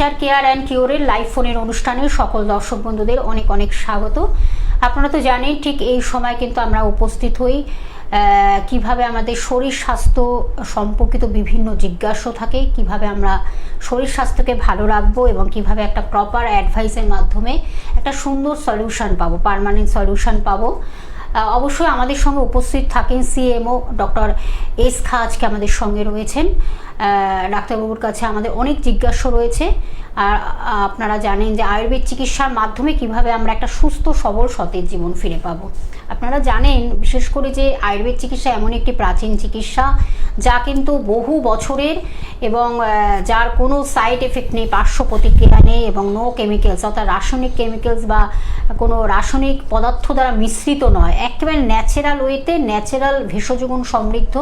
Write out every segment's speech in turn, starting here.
Nature care and কিওরের live ফোনের অনুষ্ঠানে সকল দর্শক বন্ধুদের অনেক অনেক স্বাগত। আপনারা তো জানেন ঠিক এই সময় কিন্তু আমরা উপস্থিত হই কিভাবে আমাদের শরীর স্বাস্থ্য সম্পর্কিত বিভিন্ন জিজ্ঞাসা থাকে, কিভাবে আমরা শরীর স্বাস্থ্যকে ভালো রাখবো এবং কিভাবে একটা প্রপার অ্যাডভাইসের মাধ্যমে একটা সুন্দর সলিউশন পাবো, পার্মানেন্ট সলিউশন পাবো। অবশ্যই আমাদের সঙ্গে উপস্থিত থাকেন সিএমও ডক্টর এস খা আজকে আমাদের সঙ্গে রয়েছেন। ডাক্তারবাবুর কাছে আমাদের অনেক জিজ্ঞাসা রয়েছে। আর আপনারা জানেন যে আয়ুর্বেদ চিকিৎসার মাধ্যমে কিভাবে আমরা একটা সুস্থ সবল সতেজ জীবন ফিরে পাবো। আপনারা জানেন বিশেষ করে যে আয়ুর্বেদ চিকিৎসা এমন একটি প্রাচীন চিকিৎসা যা কিন্তু বহু বছরের এবং যার কোনো সাইড এফেক্ট নেই, পার্শ্ব প্রতিক্রিয়া নেই এবং নো কেমিক্যালস অর্থাৎ রাসায়নিক কেমিক্যালস বা কোনো রাসায়নিক পদার্থ দ্বারা মিশ্রিত নয়, একেবারে ন্যাচারাল ওয়েতে ন্যাচারাল ভেষজ গুণ সমৃদ্ধ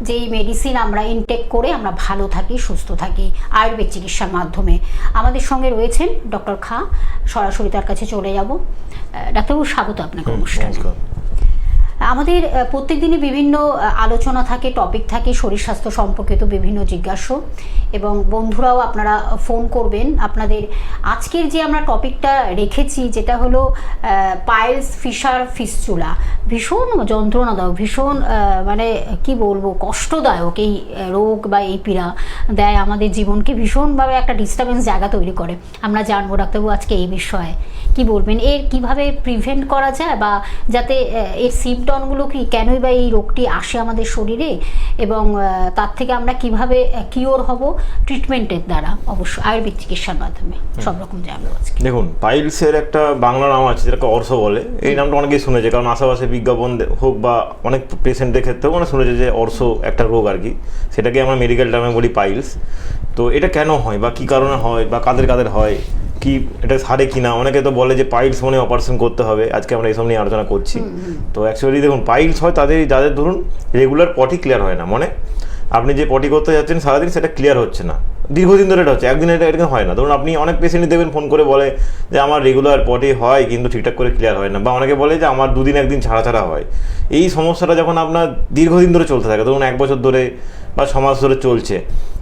যেই মেডিসিন আমরা ইনটেক করে আমরা ভালো থাকি, সুস্থ থাকি আয়ুর্বেদ চিকিৎসার মাধ্যমে। আমাদের সঙ্গে রয়েছেন ডক্টর খা, সরাসরি তার কাছে চলে যাব। ডাক্তারবাবু স্বাগত আপনাকে অনুষ্ঠানে। আমাদের প্রত্যেক দিনই বিভিন্ন আলোচনা থাকে, টপিক থাকে শরীর স্বাস্থ্য সম্পর্কিত বিভিন্ন জিজ্ঞাসা, এবং বন্ধুরাও আপনারা ফোন করবেন। আপনাদের আজকের যে আমরা টপিকটা রেখেছি যেটা হলো পাইলস, ফিশার, ফিস্চুলা, ভীষণ যন্ত্রণাদায়ক, ভীষণ মানে কি বলবো কষ্টদায়ক এই রোগ বা এই পীড়া দেয় আমাদের জীবনকে, ভীষণভাবে একটা ডিস্টার্বেন্স জায়গা তৈরি করে। আমরা জানবো ডাক্তারবাবু আজকে এই বিষয়ে কি বলবেন, এর কিভাবে প্রিভেন্ট করা যায় বা যাতে এর সিমটমগুলো কি, কেনই বা এই রোগটি আসে আমাদের শরীরে এবং তার থেকে আমরা কিভাবে কিওর হব ট্রিটমেন্টের দ্বারা, অবশ্যই আয়ুর্বেদ চিকিৎসার মাধ্যমে সব রকম জানবো আজকে। দেখুন, পাইলসের একটা বাংলা নাম আছে যেটাকে অর্শ বলে। এই নামটা অনেকেই শুনেছে, কারণ আশেপাশে বিজ্ঞাপন হোক বা অনেক পেশেন্টদের ক্ষেত্রেও মানে শুনেছে যে অর্শ একটা রোগ আর কি, সেটাকে আমরা মেডিকেল টার্মে বলি পাইলস। তো এটা কেন হয় বা কী কারণে হয় বা কাদের কাদের হয়, কি এটা সারে কিনা, অনেকে তো বলে যে পাইলস মানে অপারেশন করতে হবে। আজকে আমরা এইসব নিয়ে আলোচনা করছি। তো অ্যাকচুয়ালি দেখুন, পাইলস হয় যাদের ধরুন রেগুলার পটি ক্লিয়ার হয় না, মানে আপনি যে পটি করতে যাচ্ছেন সারাদিন সেটা ক্লিয়ার হচ্ছে না, দীর্ঘদিন ধরে এটা হচ্ছে, একদিন এটা হয় না। ধরুন আপনি অনেক পেশেন্টই দেবেন ফোন করে বলে যে আমার রেগুলার পটি হয় কিন্তু ঠিকঠাক করে ক্লিয়ার হয় না, বা অনেকে বলে যে আমার দুদিন একদিন ছাড়া ছাড়া হয়। এই সমস্যাটা যখন আপনার দীর্ঘদিন ধরে চলতে থাকে, ধরুন 1 বছর ধরে বা 6 মাস ধরে চলছে,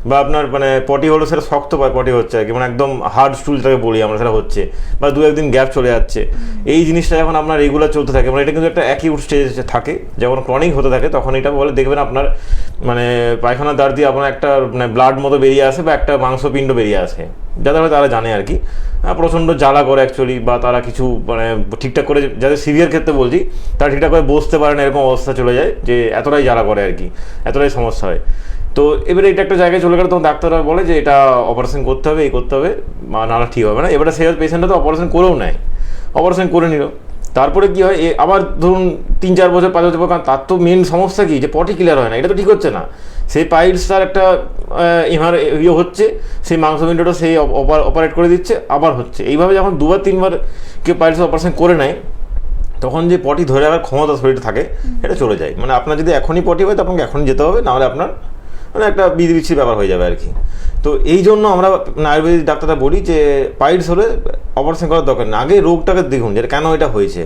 বা আপনার মানে পটি হলো সেটা শক্ত পায় পটি হচ্ছে আর কি, মানে একদম হার্ড স্টুল যেটাকে বলি আমরা, সেটা হচ্ছে, বা 2-1 দিন গ্যাপ চলে যাচ্ছে, এই জিনিসটা যখন আপনার রেগুলার চলতে থাকে, মানে এটা কিন্তু একটা অ্যাকিউট স্টেজে থাকে। যখন ক্রনিক হতে থাকে তখন এটা বলে দেখবেন আপনার মানে পায়খানার দ্বার দিয়ে আপনার একটা মানে ব্লাড মতো বেরিয়ে আসে বা একটা মাংসপিণ্ড বেরিয়ে আসে, যাদের হয় তারা জানে আর কি। প্রচণ্ড জ্বালা করে অ্যাকচুয়ালি, বা তারা কিছু মানে ঠিকঠাক করে, যাদের সিভিয়ার ক্ষেত্রে বলছি, তারা ঠিকঠাক করে বসতে পারে না, এরকম অবস্থা চলে যায় যে এতটাই জ্বালা করে আর কি, এতটাই সমস্যা হয়। তো এবারে এটা একটা জায়গায় চলে গেলে তখন ডাক্তাররা বলে যে এটা অপারেশন করতে হবে, এই করতে হবে, নাহলে ঠিক হবে না। এবারে সেই পেশেন্টটা তো অপারেশন করেও নেয়, অপারেশন করে নিল, তারপরে কি হয়, আবার ধরুন 3-4 বছর 5 বছর পর, কারণ তার তো মেন সমস্যা কি যে পটি ক্লিয়ার হয় না, এটা তো ঠিক হচ্ছে না। সেই পাইলস তার একটা হচ্ছে, সেই মাংসপিণ্ডটা সেই অপারেট করে দিচ্ছে, আবার হচ্ছে। এইভাবে যখন 2-3 বার কেউ পাইলস অপারেশন করে নেয়, তখন যে পটি ধরে রাখার ক্ষমতা শরীরে থাকে এটা চলে যায়। মানে আপনার যদি এখনই পটি হয় তো আপনাকে এখনই যেতে হবে, নাহলে আপনার মানে একটা বিচ্ছির ব্যাপার হয়ে যাবে আর কি। তো এই জন্য আমরা আয়ুর্বেদিক ডাক্তাররা বলি যে পাইলস হলে অপারেশন করার দরকার নেই, আগে রোগটাকে দেখুন যে কেন এটা হয়েছে,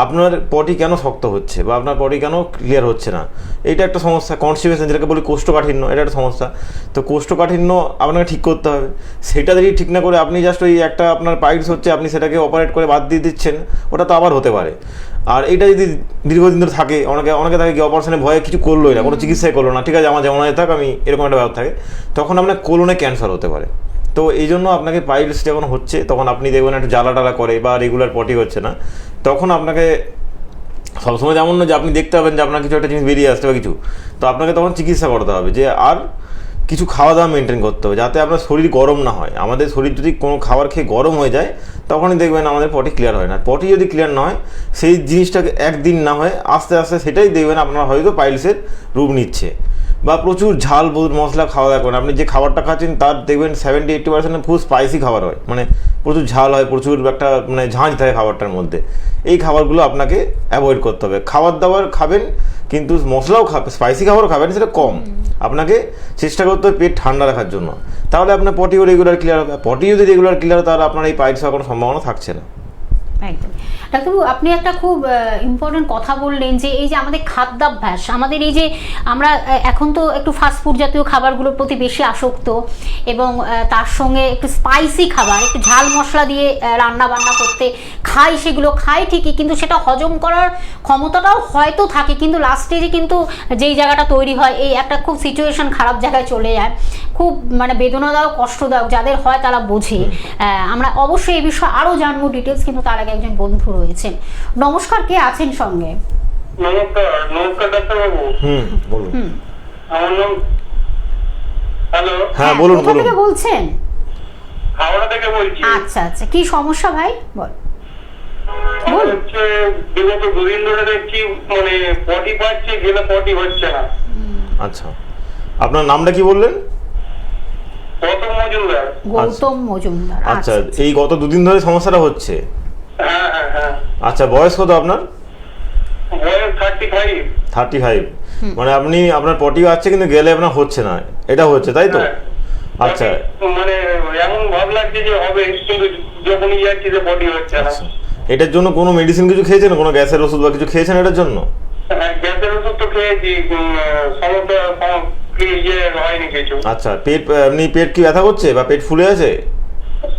আপনার পটি কেন শক্ত হচ্ছে বা আপনার পটি কেন ক্লিয়ার হচ্ছে না, এইটা একটা সমস্যা। কনস্টিপেশন যেটাকে বলি কোষ্ঠকাঠিন্য, এটা একটা সমস্যা। তো কোষ্ঠকাঠিন্য আপনাকে ঠিক করতে হবে, সেটা যদি ঠিক না করে আপনি জাস্ট ওই একটা আপনার পাইলস হচ্ছে আপনি সেটাকে অপারেট করে বাদ দিয়ে দিচ্ছেন, ওটা তো আবার হতে পারে। আর এইটা যদি দীর্ঘদিন ধরে থাকে, অনেকে থাকে কি অপারেশনের ভয়ে কিছু করলোই না, কোনো চিকিৎসাই করলো না, ঠিক আছে আমার যেমন থাক আমি, এরকম একটা ব্যাপার থাকে, তখন আপনার কোলনে ক্যান্সার হতে পারে। তো এই জন্য আপনাকে পাইলস যখন হচ্ছে তখন আপনি দেখবেন একটু জ্বালা টালা করে বা রেগুলার পটি হচ্ছে না, তখন আপনাকে সবসময় যেমন না যে আপনি দেখতে পাবেন যে আপনার কিছু একটা জিনিস বেরিয়ে আসছে বা কিছু, তো আপনাকে তখন চিকিৎসা করতে হবে যে আর কিছু খাওয়া দাওয়া মেনটেন করতে হবে যাতে আপনার শরীর গরম না হয়। আমাদের শরীর যদি কোনো খাবার খেয়ে গরম হয়ে যায় তখনই দেখবেন আমাদের পটি ক্লিয়ার হয় না। পটি যদি ক্লিয়ার না হয়, সেই জিনিসটাকে একদিন না হয় আস্তে আস্তে সেটাই দেখবেন আপনার হয়তো পাইলসের রূপ নিচ্ছে। বা প্রচুর ঝাল মশলা খাওয়া দাওয়া করেন, আপনি যে খাবারটা খাচ্ছেন তার দেখবেন 70-80% খুব স্পাইসি খাবার হয়, মানে প্রচুর ঝাল হয়, প্রচুর একটা মানে ঝাঁঝ থাকে খাবারটার মধ্যে। এই খাবারগুলো আপনাকে অ্যাভয়েড করতে হবে। খাবার দাবার খাবেন কিন্তু মশলাও খাবেন, স্পাইসি খাবারও খাবেন, সেটা কম। আপনাকে চেষ্টা করতে হবে পেট ঠান্ডা রাখার জন্য, তাহলে আপনার পটিও রেগুলার ক্লিয়ার হবে। পটি যদি রেগুলার ক্লিয়ার হয় তাহলে আপনার এই পাইলস হওয়ার কোনো সম্ভাবনা থাকছে না। একদম। ডাক্তারবাবু, আপনি একটা খুব ইম্পর্টেন্ট কথা বললেন যে এই যে আমাদের খাদ্যাভ্যাস, আমাদের এই যে আমরা এখন তো একটু ফাস্টফুড জাতীয় খাবারগুলোর প্রতি বেশি আসক্ত, এবং তার সঙ্গে একটু স্পাইসি খাবার, একটু ঝাল মশলা দিয়ে রান্না বান্না করতে খাই, সেগুলো খাই ঠিকই, কিন্তু সেটা হজম করার ক্ষমতাটাও হয়তো থাকে, কিন্তু লাস্টে যে কিন্তু যেই জায়গাটা তৈরি হয়, এই একটা খুব সিচুয়েশন খারাপ জায়গায় চলে যায়, খুব মানে বেদনাদায়ক, কষ্টদায়ক, যাদের হয় তারা বোঝে। আমরা অবশ্যই এই বিষয়ে আরও জানবো ডিটেলস, কিন্তু তার আগে একজন বন্ধু রয়েছেন। নমস্কার, কে আছেন সঙ্গে? নমস্কার। নমস্কার ডাক্তারবাবু। বলুন। আমার নাম, হ্যালো, হ্যাঁ বলুন কোথা বলুন। থেকে বলছেন? হাওড়া থেকে বলছি। আচ্ছা আচ্ছা, কি সমস্যা ভাই, বল। আমার হচ্ছে বিগত দুদিন ধরে দেখছি মানে পটি পাচ্ছে, গেলে পটি হচ্ছে না। আচ্ছা, আপনার নামটা কি বললেন? গৌতম মজুমদার। গৌতম মজুমদার। আচ্ছা, এই গত দুদিন ধরে সমস্যাটা হচ্ছে। হ্যাঁ হ্যাঁ হ্যাঁ। আচ্ছা, বয়স কত আপনার? বয়স 35। 35। মানে আপনি, আপনার পটি আছে কিন্তু গেলে আপনার হচ্ছে না, এটা হচ্ছে তাই তো? হ্যাঁ। আচ্ছা মানে এমন ভাব লাগছে যে হবে, কিন্তু যখনই যাচ্ছি যে পটি হচ্ছে না। আচ্ছা, এটার জন্য কোনো মেডিসিন কিছু খেয়েছেন, কোনো গ্যাসের ওষুধ বা কিছু খেয়েছেন এটার জন্য? হ্যাঁ, গ্যাসের ওষুধ তো খেয়েছি, সমস্যা ইয়ে হয়নি কিছু। আচ্ছা, পেট, আপনি পেট কি ব্যথা করছে বা পেট ফুলে আছে?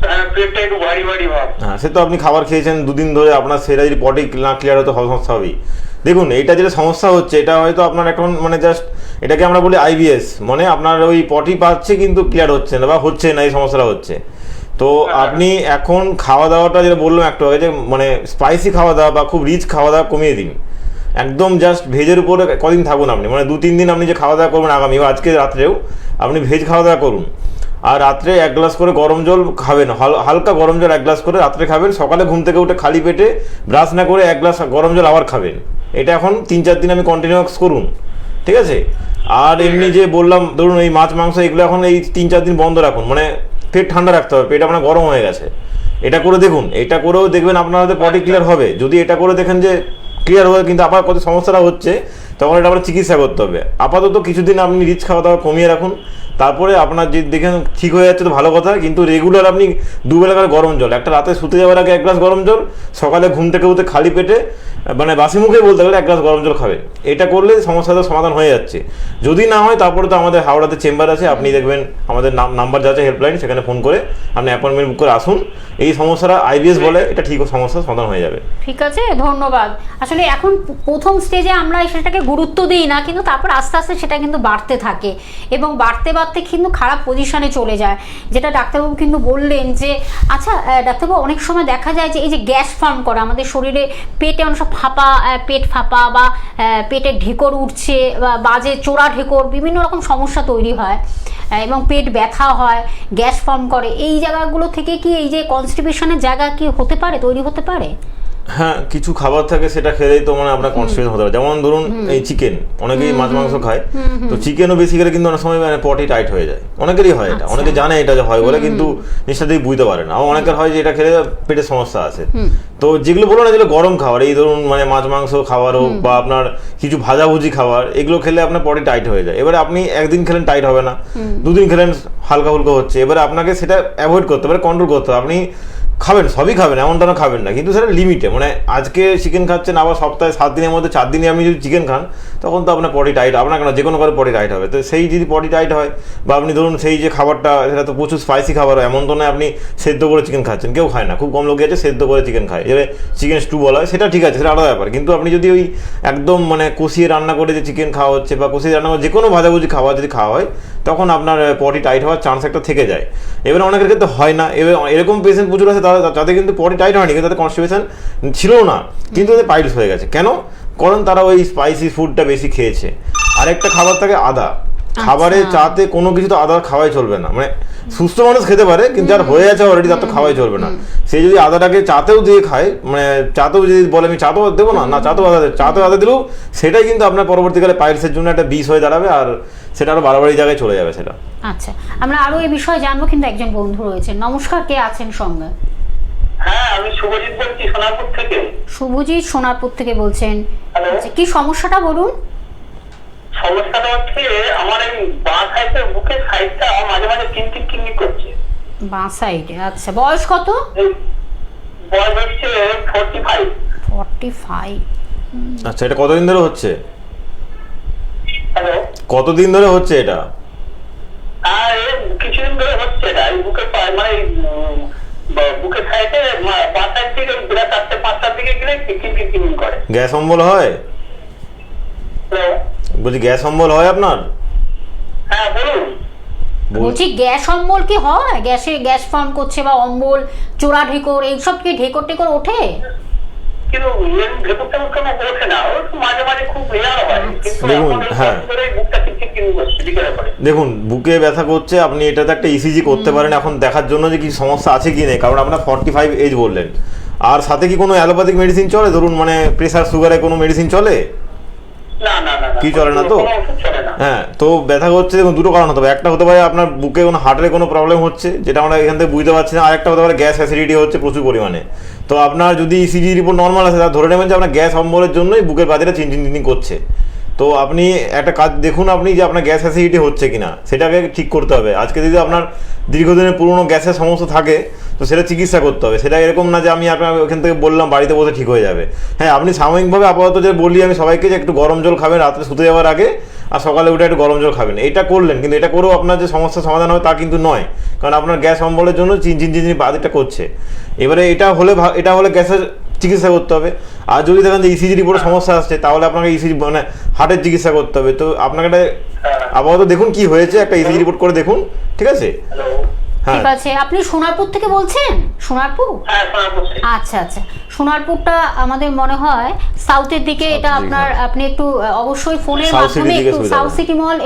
হ্যাঁ, পেটটা একটু ভারী ভারী ভাব। হ্যাঁ, সে তো আপনি খাবার খেয়েছেন দুদিন ধরে, আপনার সেটা যদি পটি না ক্লিয়ার হতো সমস্যা হবেই। দেখুন, এটা যেটা সমস্যা হচ্ছে, এটা হয়তো আপনার এখন মানে জাস্ট, এটাকে আমরা বলি আইবিএস, মানে আপনার ওই পটি পাচ্ছে কিন্তু ক্লিয়ার হচ্ছে না বা হচ্ছে না, এই সমস্যাটা হচ্ছে। তো আপনি এখন খাওয়া দাওয়াটা যেটা বললাম একটু আগে, যে মানে স্পাইসি খাওয়া দাওয়া বা খুব রিচ খাওয়া দাওয়া কমিয়ে দিন। একদম জাস্ট ভেজের উপরে কদিন থাকুন আপনি, মানে 2-3 দিন আপনি যে খাওয়া দাওয়া করবেন আগামী বা আজকে রাত্রেও আপনি ভেজ খাওয়া দাওয়া করুন। আর রাত্রে 1 গ্লাস করে গরম জল খাবেন, হালকা গরম জল 1 গ্লাস করে রাত্রে খাবেন। সকালে ঘুম থেকে উঠে খালি পেটে ব্রাশ না করে 1 গ্লাস গরম জল আবার খাবেন। এটা এখন 3-4 দিন আমি কন্টিনিউয়াস করুন, ঠিক আছে? আর এমনি যে বললাম, ধরুন এই মাছ মাংস এগুলো এখন এই 3-4 দিন বন্ধ রাখুন, মানে পেট ঠান্ডা রাখতে হবে, পেট আপনার গরম হয়ে গেছে। এটা করে দেখুন, এটা করেও দেখবেন আপনার হয়তো পটি ক্লিয়ার হবে। যদি এটা করে দেখেন যে ক্লিয়ার হয়ে কিন্তু আবার কত সমস্যাটা হচ্ছে, তখন এটা আপনার চিকিৎসা করতে হবে। আপাতত কিছুদিন আপনি রিচ খাওয়া দাওয়া কমিয়ে রাখুন, তারপরে আপনার যে দেখেন ঠিক হয়ে যাচ্ছে তো ভালো কথা, কিন্তু রেগুলার আপনি 2 বেলা করে গরম জল, একটা রাতে শুতে যাওয়ার আগে 1 গ্লাস গরম জল, সকালে ঘুম থেকে উঠে খালি পেটে মানে বাসি মুখে বলতে গেলে 1 গ্লাস গরম জল খাবেন। এটা করলে সমস্যাটা সমাধান হয়ে যাচ্ছে। যদি না হয় তারপরে তো আমাদের হাওড়াতে চেম্বার আছে, আপনি দেখবেন আমাদের নাম্বার যাচ্ছে হেল্পলাইন, সেখানে ফোন করে আপনি অ্যাপয়েন্টমেন্ট বুক করে আসুন। এই সমস্যাটা আইবিএস বলে, এটা ঠিক সমস্যার সমাধান হয়ে যাবে। ঠিক আছে, ধন্যবাদ। আসলে এখন প্রথম স্টেজে আমরা সেটাকে গুরুত্ব দিই না, কিন্তু তারপর আস্তে আস্তে সেটা কিন্তু বাড়তে থাকে, এবং বাড়তে বাড়তে কিন্তু খারাপ পজিশনে চলে যায়, যেটা ডাক্তারবাবু কিন্তু বললেন যে আচ্ছা ডাক্তারবাবু, অনেক সময় দেখা যায় যে এই যে গ্যাস ফর্ম করা আমাদের শরীরে, পেটে অনেক সময় ফাঁপা, পেট ফাঁপা বা পেটে ঢেকর উঠছে বা বাজে চোরা ঢেকর, বিভিন্ন রকম সমস্যা তৈরি হয়, এবং পেট ব্যথা হয়, গ্যাস ফর্ম করে, এই জায়গাগুলো থেকে কি এই যে কনস্টিপেশনের জায়গা কি হতে পারে, তৈরি হতে পারে? হ্যাঁ, কিছু খাবার থাকে সেটা খেলেই তো মানে আপনার কনস্টিপেশন হতে পারে। যেমন ধরুন এই চিকেন, অনেকেই মাছ মাংস খায়, তো চিকেনও বেশি খেলে কিন্তু অনেক সময় মানে পটি টাইট হয়ে যায়। অনেকেরই হয় এটা, অনেকে জানে এটা যে হয় বলে, কিন্তু নিঃশ্বাসই বুঝতে পারে না। আবার অনেকের হয় যে এটা খেলে পেটের সমস্যা আছে। তো যেগুলো বলো না, যেগুলো গরম খাবার, এই ধরুন মানে মাছ মাংস খাবার হোক বা আপনার কিছু ভাজাভুজি খাবার, এগুলো খেলে আপনার পটি টাইট হয়ে যায়। এবারে আপনি একদিন খেলেন টাইট হবে না, 2 দিন খেলেন হালকা হুলকা হচ্ছে, এবারে আপনাকে সেটা অ্যাভয়েড করতে হবে, কন্ট্রোল করতে হবে। আপনি খাবেন, সবই খাবেন, এমনটা না খাবেন না, কিন্তু সেটা লিমিটে। মানে আজকে চিকেন খাচ্ছেন, আবার সপ্তাহে 7 দিনের মধ্যে 4 দিনে আপনি যদি চিকেন খান, তখন তো আপনার পটি টাইট, আপনার কেন যে কোনো কারো পটি টাইট হবে। তো সেই যদি পটি টাইট হয়, বা আপনি ধরুন সেই যে খাবারটা সেটা তো প্রচুর স্পাইসি খাবার হয়, এমন তো নয় আপনি সেদ্ধ করে চিকেন খাচ্ছেন, কেউ খায় না, খুব কম লোকই আছে সেদ্ধ করে চিকেন খায়, এবারে চিকেন স্টু বলা হয়, সেটা ঠিক আছে, সেটা আলাদা ব্যাপার। কিন্তু আপনি যদি ওই একদম মানে কষিয়ে রান্না করে যে চিকেন খাওয়া হচ্ছে, বা কষিয়ে রান্না করে যে কোনো ভাজাভুজি খাওয়া যদি খাওয়া হয়, তখন আপনার পটি টাইট হওয়ার চান্স একটা থেকে যায়। এবারে অনেকের ক্ষেত্রে হয় না, এবার এরকম পেশেন্ট প্রচুর আছে তাদের কিন্তু পটি টাইট হয়নি, কিন্তু তাদের কনস্টিপেশন ছিল না, কিন্তু তাদের পাইলস হয়ে গেছে। কেন? কারণ তারা ওই স্পাইসি ফুডটা বেশি খেয়েছে। আরেকটা খাবার থাকে আদা, খাবারে চাতে কোনো কিছু তো আদা খাওয়াই চলবে না। মানে সুস্থ মানুষ খেতে পারে, কিন্তু যার হয়ে আছে অলরেডি তার তো খাওয়াই চলবে না। সে যদি আদাটাকে চাতেও দিয়ে খায়, মানে চাতেও যদি বলে আমি চাতেও দেবো না, না চাতেও আদা দিলেও সেটাই কিন্তু আপনার পরবর্তীকালে পাইলসের জন্য একটা বিষ হয়ে দাঁড়াবে, আর সেটা আরো বাড়াবাড়ি জায়গায় চলে যাবে সেটা। আচ্ছা, আমরা আরো এই বিষয়ে জানবো, কিন্তু একজন বন্ধু রয়েছেন। নমস্কার, কে আছেন সঙ্গে? হ্যাঁ, আমি শুভজিৎ বলছি সোনারপুর থেকে। শুভজিৎ সোনারপুর থেকে বলছেন। হ্যালো। আচ্ছা, কি সমস্যাটা বলুন। সমস্যাটা হচ্ছে আমার এই বাঁ সাইডের বুকের সাইডটা মাঝে মাঝে কিনকিন করছে। বাঁ সাইডে? আচ্ছা, বয়স কত? বয়স হচ্ছে 45। 45। আচ্ছা, এটা কতদিন ধরে হচ্ছে? হ্যালো, কতদিন ধরে হচ্ছে এটা? আর কিছুদিন ধরে হচ্ছে না, এই বুকের মানে বুকের সাইডে বাসার থেকে বেলা 4-5টার দিকে গেলে কিচিন করে। গ্যাস অম্বল হয়? হ্যালো, বলছি গ্যাস অম্বল হয় আপনার? হ্যাঁ বলুন। বলছি গ্যাস অম্বল কি হয়? গ্যাস ফর্ম করছে বা অম্বল, চোরা ঢেকর, এইসব কি ঢেকর টেকর ওঠে? কিন্তু ভেতর তেমন কোনো ওঠে না, ওর মাঝে মাঝে খুব রেয়ার হয়, কিন্তু দেখুন, এখন হ্যাঁ। বুকটা কিচিন করছে বিকেলের পরে। দেখুন, বুকে ব্যথা করছে, আপনি এটাতে একটা ইসিজি করতে পারেন এখন দেখার জন্য যে কি সমস্যা আছে কি নেই, কারণ আপনার 45 এজ বললেন। আর সাথে কি কোনো অ্যালোপ্যাথিক মেডিসিন চলে? ধরুন মানে প্রেসার সুগারে কোনো মেডিসিন চলে? না না না না, কি চলে না তো? কোনো ওষুধ চলে না। হ্যাঁ, তো ব্যথা হচ্ছে দেখুন দুটো কারণ হতে পারে। একটা হতে পারে আপনার বুকে কোনো হার্টের কোনো প্রবলেম হচ্ছে, যেটা আমরা এখান থেকে বুঝতে পারছি না। আরেকটা হতে পারে গ্যাস অ্যাসিডিটি হচ্ছে প্রচুর পরিমাণে। তো আপনার যদি ইসিজি রিপোর্ট নর্মাল আছে, তাহলে ধরে নেবেন যে আপনার গ্যাস অম্বলের জন্যই বুকের বাজারে চিনচিন করছে। তো আপনি একটা কাজ দেখুন আপনি যে আপনার গ্যাস অ্যাসিডিটি হচ্ছে কিনা, সেটাকে ঠিক করতে হবে। আজকে যদি আপনার দীর্ঘদিনের পুরনো গ্যাসের সমস্যা থাকে, তো সেটা চিকিৎসা করতে হবে। সেটা এরকম না যে আমি আপনার ওখান থেকে বললাম বাড়িতে বসে ঠিক হয়ে যাবে। হ্যাঁ, আপনি সাময়িকভাবে আপাতত যে বলি আমি সবাইকে যে একটু গরম জল খাবেন রাত্রে শুতে যাওয়ার আগে, আর সকালে উঠে একটু গরম জল খাবেন, এটা করলেন। কিন্তু এটা করেও আপনার যে সমস্যার সমাধান হবে তা কিন্তু নয়, কারণ আপনার গ্যাস অম্বলের জন্য চিনচিন বাদিটা করছে। এবারে এটা হলে গ্যাসের চিকিৎসা করতে হবে। আর যদি দেখেন যে ইসিজি রিপোর্টে সমস্যা আসছে, তাহলে আপনাকে ইসিজি মানে হার্টের চিকিৎসা করতে হবে। তো আপনাকে একটা আপাতত দেখুন কি হয়েছে, একটা ইসিজি রিপোর্ট করে দেখুন, ঠিক আছে? হ্যালো, হ্যাঁ, ঠিক আছে। আপনি সোনারপুর থেকে বলছেন? সোনারপুর? হ্যাঁ শোনা যাচ্ছে। আচ্ছা আচ্ছা, সোনারপুরটা আমাদের মনে হয় সাউথের দিকে। এটা আপনার আপনি একটু অবশ্যই ফোনের সাউথ মাধ্যমে সিটির দিকে একটু সুবিধা সাউথ হবে। সিটি মল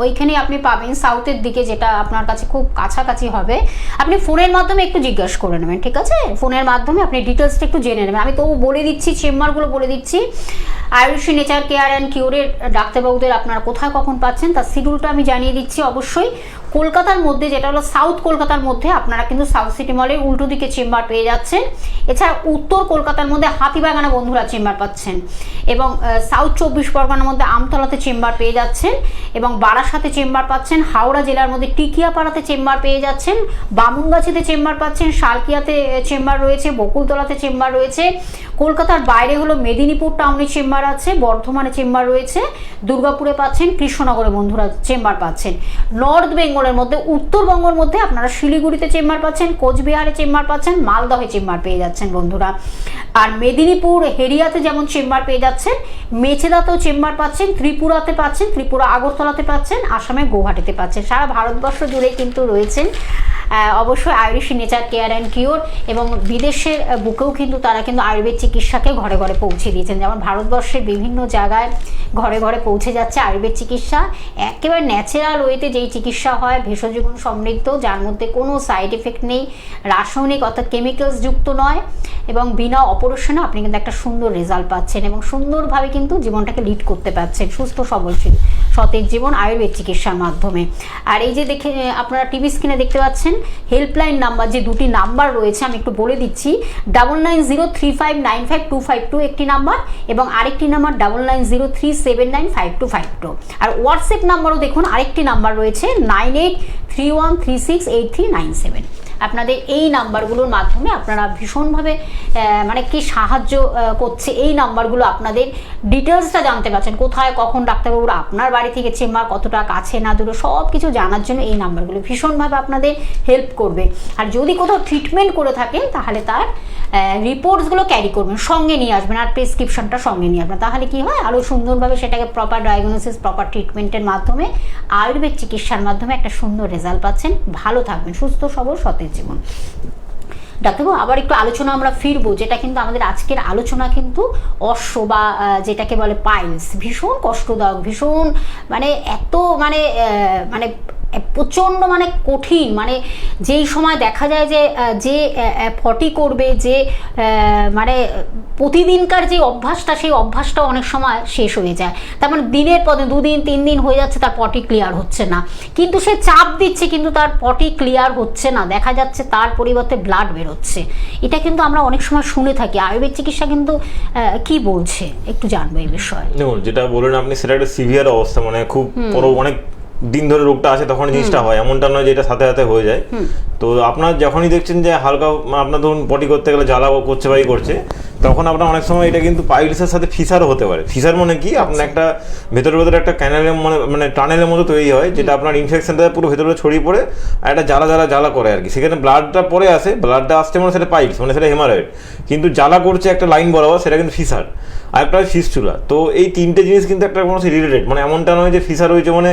ওইখানে আপনি পাবেন, সাউথের দিকে, যেটা আপনার কাছে খুব কাছাকাছি হবে। আপনি ফোনের মাধ্যমে একটু জিজ্ঞাসা করে নেবেন, ঠিক আছে? ফোনের মাধ্যমে আপনি ডিটেলসটা একটু জেনে নেবেন। আমি তো বলে দিচ্ছি, চেম্বারগুলো বলে দিচ্ছি। আয়ুষী নেচার কেয়ার অ্যান্ড কিউরের ডাক্তারবাবুদের আপনারা কোথায় কখন পাচ্ছেন তার শিডিউলটা আমি জানিয়ে দিচ্ছি। অবশ্যই কলকাতার মধ্যে, যেটা হলো সাউথ কলকাতার মধ্যে, আপনারা কিন্তু সাউথ সিটি মলের উল্টো দিকে চেম্বার পেয়ে যাচ্ছেন। এছাড়া উত্তর কলকাতার মধ্যে হাতিবাগানে বন্ধুরা চেম্বার পাচ্ছেন, এবং সাউথ 24 পরগনার মধ্যে আমতলাতে চেম্বার পেয়ে যাচ্ছেন, এবং বারাসাতে চেম্বার পাচ্ছেন। হাওড়া জেলার মধ্যে টিকিয়াপাড়াতে চেম্বার পেয়ে যাচ্ছেন, বামুনগাছিতে চেম্বার পাচ্ছেন, শালকিয়াতে চেম্বার রয়েছে, বকুলতলাতে চেম্বার রয়েছে। কলকাতার বাইরে হলো মেদিনীপুর টাউনে চেম্বার আছে, বর্ধমানে চেম্বার রয়েছে, দুর্গাপুরে পাচ্ছেন, কৃষ্ণনগরে বন্ধুরা চেম্বার পাচ্ছেন। নর্থ বেঙ্গলের মধ্যে, উত্তরবঙ্গের মধ্যে আপনারা শিলিগুড়িতে চেম্বার পাচ্ছেন, কোচবিহারে চেম্বার পাচ্ছেন, মালদহে চেম্বার পেয়ে যাচ্ছেন বন্ধুরা। আর মেদিনীপুর হেরিয়াতে যেমন চেম্বার পেয়ে যাচ্ছেন, মেচেদাতেও চেম্বার পাচ্ছেন, ত্রিপুরাতে পাচ্ছেন, ত্রিপুরা আগরতলাতে পাচ্ছেন, আসামে গৌহাটিতে পাচ্ছেন। সারা ভারতবর্ষ জুড়ে কিন্তু রয়েছেন অবশ্যই Ayushi nature care and cure, এবং বিদেশের বুকেও কিন্তু তারা কিন্তু আয়ুর্বেদ চিকিৎসাকে ঘরে ঘরে পৌঁছে দিয়েছেন। যেমন ভারতবর্ষের বিভিন্ন জায়গায় ঘরে ঘরে পৌঁছে যাচ্ছে আয়ুর্বেদ চিকিৎসা, একেবারে ন্যাচারাল ওয়েতে যেই চিকিৎসা হয়, ভেষজ গুণ সমৃদ্ধ, যার মধ্যে কোনো সাইড এফেক্ট নেই, রাসায়নিক অর্থাৎ কেমিক্যালস যুক্ত নয়, এবং বিনা অপারেশনে আপনি কিন্তু একটা সুন্দর রেজাল্ট পাচ্ছেন, এবং সুন্দরভাবে কিন্তু জীবনটাকে লিড করতে পারছেন, সুস্থ সবলশীল সতেজ জীবন আয়ুর্বেদ চিকিৎসার মাধ্যমে। আর এই যে দেখে আপনারা টিভি স্ক্রিনে দেখতে পাচ্ছেন হেল্পলাইন নাম্বার, যে দুটি নাম্বার রয়েছে আমি একটু বলে দিচ্ছি, 9903595252 একটি নাম্বার, এবং আরেকটি নাম্বার 9903795252। আর হোয়াটসঅ্যাপ নাম্বারও দেখুন আরেকটি নাম্বার রয়েছে 9831368397। আপনাদের এই নাম্বারগুলোর মাধ্যমে আপনারা ভীষণভাবে মানে কি সাহায্য করছে এই নাম্বারগুলো, আপনাদের ডিটেলসটা জানতে পারছেন, কোথায় কখন ডাক্তারবাবুরা আপনার বাড়ি থেকে চেম্বার কতটা কাছে না দূরে সব কিছু জানার জন্য এই নাম্বারগুলো ভীষণভাবে আপনাদের হেল্প করবে। আর যদি কোথাও ট্রিটমেন্ট করে থাকেন তাহলে তার রিপোর্টসগুলো ক্যারি করবেন, সঙ্গে নিয়ে আসবেন, আর প্রেসক্রিপশনটা সঙ্গে নিয়ে আসবেন। তাহলে কি হয়, আরও সুন্দরভাবে সেটাকে প্রপার ডায়াগনোসিস, প্রপার ট্রিটমেন্টের মাধ্যমে, আয়ুর্বেদ চিকিৎসার মাধ্যমে একটা সুন্দর রেজাল্ট পাচ্ছেন। ভালো থাকবেন, সুস্থ সবল সতেজ জীবন। ডাক্তারবাবু আবার একটু আলোচনা আমরা ফিরবো, যেটা কিন্তু আমাদের আজকের আলোচনা কিন্তু অশ্ব বা যেটাকে বলে পাইলস, ভীষণ কষ্টদায়ক, ভীষণ মানে এত মানে মানে প্রচণ্ড মানে কঠিন, মানে যেই সময় দেখা যায় যে যে ফটি করবে, যে মানে প্রতিদিনকার যে অভ্যাসটা, সেই অভ্যাসটা অনেক সময় শেষ হয়ে যায়। তার মানে দিনের পর দিন, 2 দিন 3 দিন হয়ে যাচ্ছে, তার পটি ক্লিয়ার হচ্ছে না, কিন্তু সে চাপ দিচ্ছে, কিন্তু তার পটি ক্লিয়ার হচ্ছে না, দেখা যাচ্ছে তার পরিবর্তে ব্লাড বেরোচ্ছে। এটা কিন্তু আমরা অনেক সময় শুনে থাকি। আয়ুর্বেদ চিকিৎসা কিন্তু কি বলছে একটু জানবো এই বিষয়ে। দেখুন, যেটা বললেন আপনি সেটা একটা সিভিয়ার অবস্থা, মানে খুব বড় অনেক দিন ধরে রোগটা আছে তখন জিনিসটা হয়, এমনটা নয় যে এটা সাথে সাথে হয়ে যায়। তো তো আপনার যখনই দেখছেন যে হালকা আপনার ধরুন পটি করতে গেলে জ্বালা করছে বা করছে, তখন আপনার অনেক সময় এটা কিন্তু পাইলসের সাথে ফিসারও হতে পারে। ফিসার মানে কি, আপনার একটা ভেতরে ভেতরে একটা ক্যানেলের মানে টানেলের মতো তৈরি হয়, যেটা আপনার ইনফেকশনটা পুরো ভেতরে ছড়িয়ে পড়ে আর একটা জ্বালা করে আর কি। সেখানে ব্লাডটা পরে আসে, ব্লাডটা আসছে মানে সেটা পাইলস, মানে সেটা হেমারয়েড, কিন্তু জ্বালা করছে একটা লাইন বরাবর, সেটা কিন্তু ফিসার। আর একটা হয় ফিস্টুলা। তো এই তিনটে জিনিস কিন্তু একটা কোনো রিলেটেড, মানে এমনটা নয় যে ফিসার হয়েছে মানে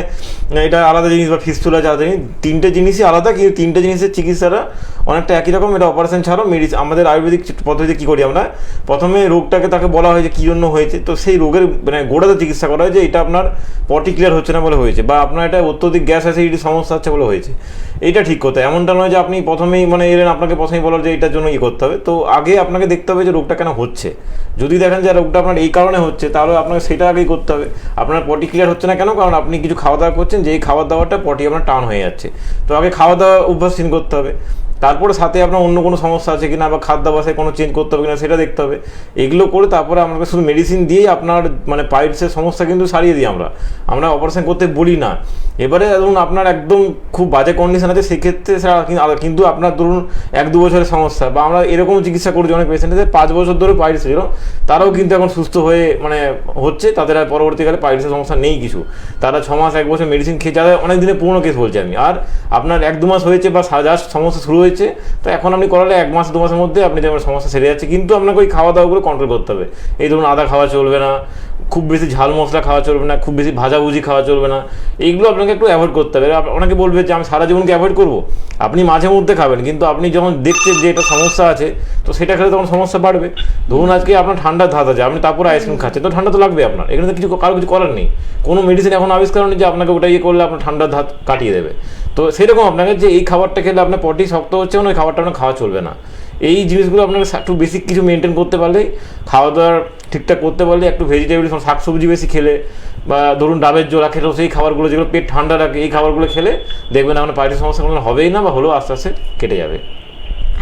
এটা আলাদা জিনিস বা ফিস্টুলা আলাদা জিনিস, তিনটে জিনিসই আলাদা, কিন্তু তিনটে জিনিসের চিকিৎসাটা অনেকটা একই রকম। এটা অপারেশন ছাড়াও আমাদের আয়ুর্বেদিক পদ্ধতিতে কী করি আমরা, প্রথমে রোগটাকে তাকে বলা হয় যে কী জন্য হয়েছে, তো সেই রোগের মানে গোড়াতে চিকিৎসা করা হয় যে এটা আপনার পটি ক্লিয়ার হচ্ছে না বলে হয়েছে, বা আপনার এটা অত্যধিক গ্যাস অ্যাসিডিটির সমস্যা হচ্ছে বলে হয়েছে, এইটা ঠিক করতে। এমনটা নয় যে আপনি প্রথমেই মানে এলেন আপনাকে প্রথমেই বলার যে এটার জন্য করতে হবে। তো আগে আপনাকে দেখতে হবে যে রোগটা কেন হচ্ছে। যদি দেখেন যে রোগটা আপনার এই কারণে হচ্ছে, তাহলে আপনাকে সেটা আগেই করতে হবে। আপনার পটি ক্লিয়ার হচ্ছে না কেন, কারণ আপনি কিছু খাওয়া দাওয়া করছেন, যে এই খাবার দাওয়াটা পটি আপনার টান হয়ে যাচ্ছে। তো আগে খাওয়া দাওয়া অভ্যাসহীন করতে হবে, তারপরে সাথে আপনার অন্য কোনো সমস্যা আছে কিনা বা খাদ্যাভ্যাসে কোনো চেঞ্জ করতে হবে কিনা সেটা দেখতে হবে। এগুলো করে তারপরে আমাকে শুধু মেডিসিন দিয়েই আপনার মানে পাইলসের সমস্যা কিন্তু সারিয়ে দিই আমরা অপারেশন করতে বলি না। এবারে ধরুন আপনার একদম খুব বাজে কন্ডিশন আছে, সেক্ষেত্রে কিন্তু আপনার ধরুন 1-2 বছরের সমস্যা, বা আমরা এরকম চিকিৎসা করছি অনেক পেশেন্টের 5 বছর ধরে পাইলস ছিল, তারাও কিন্তু এখন সুস্থ হয়ে মানে হচ্ছে, তাদের আর পরবর্তীকালে পাইলসের সমস্যা নেই কিছু। তারা 6 মাস 1 বছর মেডিসিন খেয়ে, যাদের অনেক দিনের পুরোনো কেস বলছি আমি। আর আপনার 1-2 মাস হয়েছে বা জাস্ট সমস্যা শুরু হয়েছে, তো এখন আপনি করালে 1 মাস 2 মাসের মধ্যে আপনি যেমন সমস্যা সেরে যাচ্ছে। কিন্তু আপনাকে ওই খাওয়া দাওয়াগুলো কন্ট্রোল করতে হবে। এই ধরুন আদা খাওয়া চলবে না, খুব বেশি ঝাল মশলা খাওয়া চলবে না, খুব বেশি ভাজাভুজি খাওয়া চলবে না, এইগুলো আপনাকে একটু অ্যাভয়েড করতে হবে। অনেকে বলবে যে আমি সারা জীবনকে অ্যাভয়েড করবো, আপনি মাঝে মধ্যে খাবেন, কিন্তু আপনি যখন দেখছেন যে এটা সমস্যা আছে, তো সেটা খেলে তখন সমস্যা বাড়বে। ধরুন আজকে আপনার ঠান্ডার ধাত আছে, আপনি তারপরে আইসক্রিম খাচ্ছেন, তো ঠান্ডা তো লাগবে আপনার, এখানে তো কারো কিছু করার নেই। কোনো মেডিসিন এখন আবিষ্কার নেই যে আপনাকে ওটা করলে আপনার ঠান্ডার ধাত কাটিয়ে দেবে। তো সেরকম আপনাকে যে এই খাবারটা খেলে আপনার পটি শক্ত হচ্ছে না, ওই খাবারটা আপনার খাওয়া চলবে না। এই জিনিসগুলো আপনাকে একটু বেসিক কিছু মেনটেন করতে পারলেই, খাওয়া দাওয়ার ঠিকঠাক করতে পারলে, একটু ভেজিটেবল শাকসবজি বেশি খেলে, বা ধরুন ডাবের জোড়া খেলেও সেই খাবারগুলো যেগুলো পেট ঠান্ডা রাখে, এই খাবারগুলো খেলে দেখবেন আপনার পাইলসের সমস্যা কোনো হবেই না, বা হলেও আস্তে আস্তে কেটে যাবে।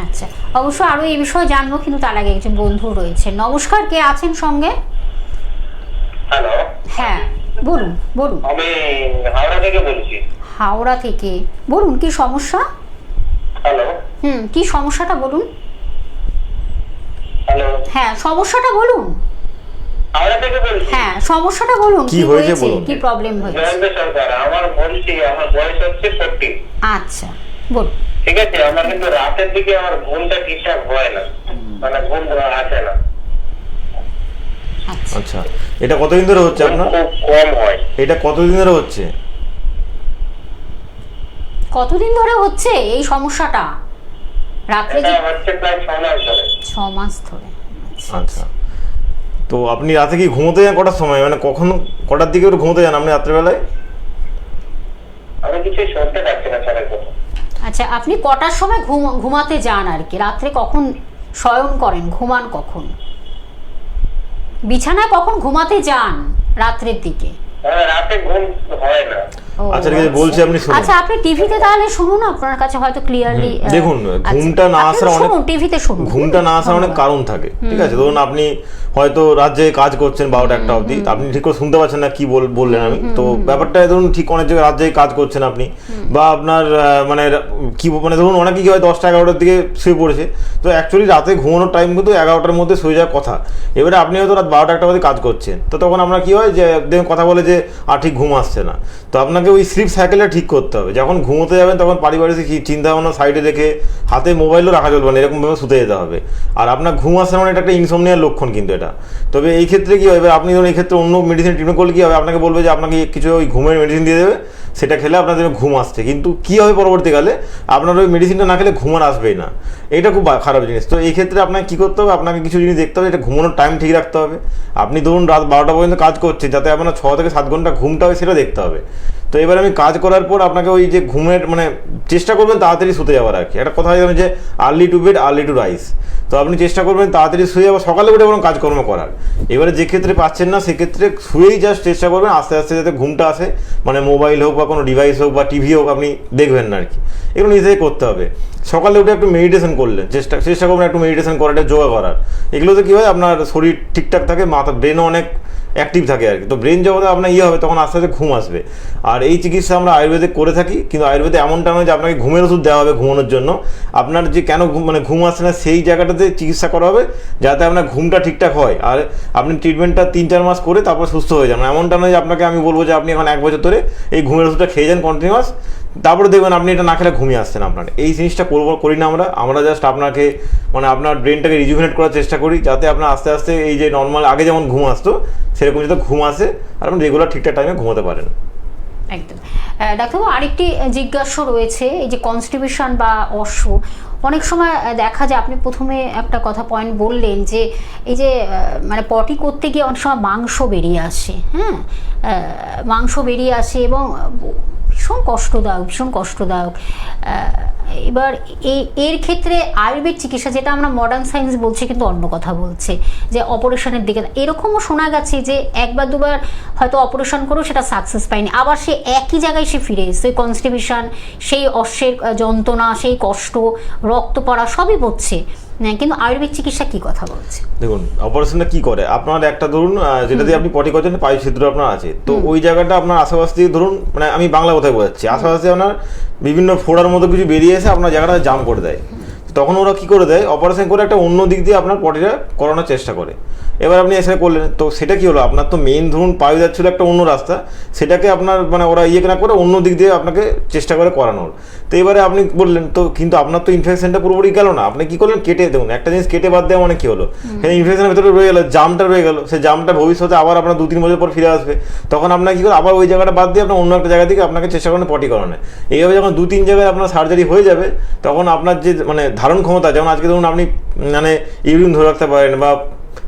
আচ্ছা, অবশ্য আরো এই বিষয়ে জানবো, কিন্তু তার আগে একজন বন্ধু রয়েছে। নমস্কার, কে আছেন সঙ্গে? হ্যালো, হ্যাঁ বলুন। আমি হাওড়া থেকে বলছি। হাওড়া থেকে বলুন, কি সমস্যা? হ্যালো, কি সমস্যাটা বলুন। হ্যালো, হ্যাঁ সমস্যাটা বলুন। হাওড়া থেকে বলছি। হ্যাঁ সমস্যাটা বলুন, কি হয়েছে বলুন। কি প্রবলেম হয়েছে? জয়ন্ত সরকার, আমার বয়স হচ্ছে 40। আচ্ছা বলুন। ঠিক আছে, আমার কিন্তু রাতের দিকে আমার ঘুমটা ঠিকঠাক হয় না, মানে ঘুম আসে না। আচ্ছা, এটা কতদিন ধরে হচ্ছে আপনার? খুব কম হয়। এটা কতদিন ধরে হচ্ছে? কতদিন ধরে হচ্ছে এই সমস্যাটা? রাত্রে এটা হচ্ছে প্রায় 6 মাস ধরে। 6 মাস ধরে। আচ্ছা, তো আপনি রাতে কি ঘুমোতে যান কটার সময়, মানে কটার দিকে ঘুমোতে যান আপনি রাত্রেবেলায়? আমি কিছু শুনতে পাচ্ছি না স্যারের কথা। আচ্ছা, আপনি কটার সময় ঘুমাতে যান আর কি? রাত্রে কখন শয়ন করেন, ঘুমান কখন, বিছানায় কখন ঘুমাতে যান রাত্রের দিকে? রাতে ঘুম হয় না। আচ্ছা ঠিক আছে, বলছি আপনি শুনুন। আচ্ছা, আপনি টিভিতে তাহলে শুনুন, আপনার কাছে হয়তো ক্লিয়ারলি দেখুন, ঘুমটা না আসার অনেক টিভিতে শুনুন, ঘুমটা না আসার অনেক কারণ থাকে। ঠিক আছে, ধরুন আপনি হয়তো রাজ্যে কাজ করছেন 12টা-1টা অবধি, আপনি ঠিক করে শুনতে পাচ্ছেন না কি বললেন আমি, তো ব্যাপারটা ধরুন ঠিক অনেক জায়গায় রাজ্যে কাজ করছেন আপনি, বা আপনার মানে কি মানে ধরুন অনেকেই কি হয় 10টা-11টার দিকে শুয়ে পড়েছে, তো অ্যাকচুয়ালি রাতে ঘুমানোর টাইম কিন্তু 11টার মধ্যে শুয়ে যাওয়ার কথা। এবারে আপনি হয়তো রাত 12টা-1টা অবধি কাজ করছেন, তো তখন আমরা কি হয় যে দেখুন কথা বলে যে আর ঠিক ঘুম আসছে না, তো আপনাকে ওই স্লিপ সাইকেলটা ঠিক করতে হবে। যখন ঘুমোতে যাবেন তখন পারিবারিক চিন্তা ভাবনা সাইডে রেখে, হাতে মোবাইলও রাখা চলবে না, এরকমভাবে শুতে যেতে হবে। আর আপনার ঘুম আসছে মানে এটা একটা ইনসমনিয়ার লক্ষণ কিন্তু এটা। তবে এই ক্ষেত্রে কী হবে, আপনি ধরুন এই ক্ষেত্রে অন্য মেডিসিন ট্রিটমেন্ট করলে কী হবে, আপনাকে বলবে যে আপনাকে কিছু ওই ঘুমের মেডিসিন দিয়ে দেবে, সেটা খেলে আপনাদের ঘুম আসছে, কিন্তু কী হবে পরবর্তীকালে আপনার ওই মেডিসিনটা না খেলে ঘুম আর আসবেই না, এটা খুব খারাপ জিনিস। তো এই ক্ষেত্রে আপনাকে কী করতে হবে, আপনাকে কিছু জিনিস দেখতে হবে, এটা ঘুমানোর টাইম ঠিক রাখতে হবে। আপনি ধরুন রাত 12টা পর্যন্ত কাজ করছেন, যাতে আপনার 6 থেকে 7 ঘন্টা ঘুমটা হয় সেটা দেখতে হবে। তো এবার আমি কাজ করার পর আপনাকে ওই যে ঘুমের মানে চেষ্টা করবেন তাড়াতাড়ি শুতে যাওয়ার আর কি। একটা কথা হয় যে early to bed early to rise, তো আপনি চেষ্টা করবেন তাড়াতাড়ি শুয়ে যাওয়া, সকালে উঠে কোনো কাজকর্ম করার। এবারে যে ক্ষেত্রে পাচ্ছেন না সেক্ষেত্রে শুয়েই জাস্ট চেষ্টা করবেন আস্তে আস্তে যাতে ঘুমটা আসে, মানে মোবাইল হোক বা কোনো ডিভাইস হোক বা টিভি হোক আপনি দেখবেন না আর কি, এগুলো নিজেই করতে হবে। সকালে উঠে একটু মেডিটেশন করলেন, চেষ্টা করবেন একটু মেডিটেশন করার, একটা যোগা করার। এগুলোতে কী হয়, আপনার শরীর ঠিকঠাক থাকে, মাথা ব্রেনও অনেক অ্যাক্টিভ থাকে আর কি। তো ব্রেন যখন আপনার হবে তখন আস্তে আস্তে ঘুম আসবে। আর এই চিকিৎসা আমরা আয়ুর্বেদে করে থাকি, কিন্তু আয়ুর্বেদে এমনটা নয় যে আপনাকে ঘুমের ওষুধ দেওয়া হবে ঘুমানোর জন্য। আপনার যে কেন ঘুম আসছে না সেই জায়গাটাতে চিকিৎসা করা হবে, যাতে আপনার ঘুমটা ঠিকঠাক হয়। আর আপনি ট্রিটমেন্টটা 3-4 মাস করে তারপর সুস্থ হয়ে যান। এমনটা নয় যে আপনাকে আমি বলবো যে আপনি এখন 1 বছর ধরে এই ঘুমের ওষুধটা খেয়ে যান কন্টিনিউয়াস, তারপরে দেখবেন আপনি এটা না খেলে ঘুমিয়ে আসছেন। আপনার এই জিনিসটা করি না আমরা জাস্ট আপনাকে আপনার ব্রেনটাকে রিজুভিনেট করার চেষ্টা করি, যাতে আপনার আস্তে আস্তে এই যে নর্মাল আগে যেমন ঘুম আসতো সেরকম যাতে ঘুম আসে আর আপনি রেগুলার ঠিকঠাক টাইমে ঘুমোতে পারেন। একদম। ডাক্তারবাবু, আরেকটি জিজ্ঞাসা রয়েছে, এই যে কনস্টিপেশন বা অর্শ, অনেক সময় দেখা যায়, আপনি প্রথমে একটা পয়েন্ট বললেন যে এই যে পটি করতে গিয়ে অনেক সময় মাংস বেরিয়ে আসে, হ্যাঁ, মাংস বেরিয়ে আসে এবং ভীষণ কষ্টদায়ক। এবার এর ক্ষেত্রে আয়ুর্বেদ চিকিৎসা, যেটা আমরা মডার্ন সায়েন্স বলছি কিন্তু অন্য কথা বলছে, যে অপারেশনের দিকে এরকমও শোনা গেছে যে 1-2 হয়তো অপারেশন করেও সেটা সাকসেস পায়নি, আবার সে একই জায়গায় সে ফিরে এসে ওই কনস্টিপেশন, সেই অশ্বের যন্ত্রণা, সেই কষ্ট, রক্ত পড়া সবই হচ্ছে। কিন্তু আয়ুর্বেদ চিকিৎসা কি কথা বলছে? দেখুন, অপারেশনটা কি করে, আপনার একটা ধরুন যেটা দিয়ে আপনি পটি করছেন পায়ু ছিদ্র আপনার আছে, তো ওই জায়গাটা আপনার আশেপাশ থেকে ধরুন, আমি বাংলা কথায় বোঝাচ্ছি, আশেপাশে আপনার বিভিন্ন ফোড়ার মতো কিছু বেরিয়ে এসে আপনার জায়গাটা জাম করে দেয়। তখন ওরা কি করে দেয়, অপারেশন করে একটা অন্য দিক দিয়ে আপনার পটিটা করানোর চেষ্টা করে। এবার আপনি এসে করলেন, তো সেটা কি হলো, আপনার তো মেইন ধরুন পায়ু যাচ্ছিল একটা অন্য রাস্তা, সেটাকে আপনার ওরা না করে অন্য দিক দিয়ে আপনাকে চেষ্টা করে করানোর। তো এবারে আপনি বললেন, তো কিন্তু আপনার তো ইনফেকশনটা পুরোপুরি গেল না, আপনি কি করলেন, কেটে দেখুন একটা জিনিস কেটে বাদ দেওয়া মানে কি হলো, সেটা ইনফেকশনের ভেতরে রয়ে গেল, জামটা রয়ে গেল, সেই জামটা ভবিষ্যতে আবার আপনার 2-3 বছর পর ফিরে আসবে। তখন আপনার কি করে, আবার ওই জায়গাটা বাদ দিয়ে আপনার অন্য একটা জায়গা থেকে আপনাকে চেষ্টা করেন পটি করানো। এইভাবে যখন 2-3 জায়গায় আপনার সার্জারি হয়ে যাবে, তখন আপনার যে ধারণ ক্ষমতা, যেমন আজকে ধরুন আপনি ইউরিন ধরে রাখতে পারেন বা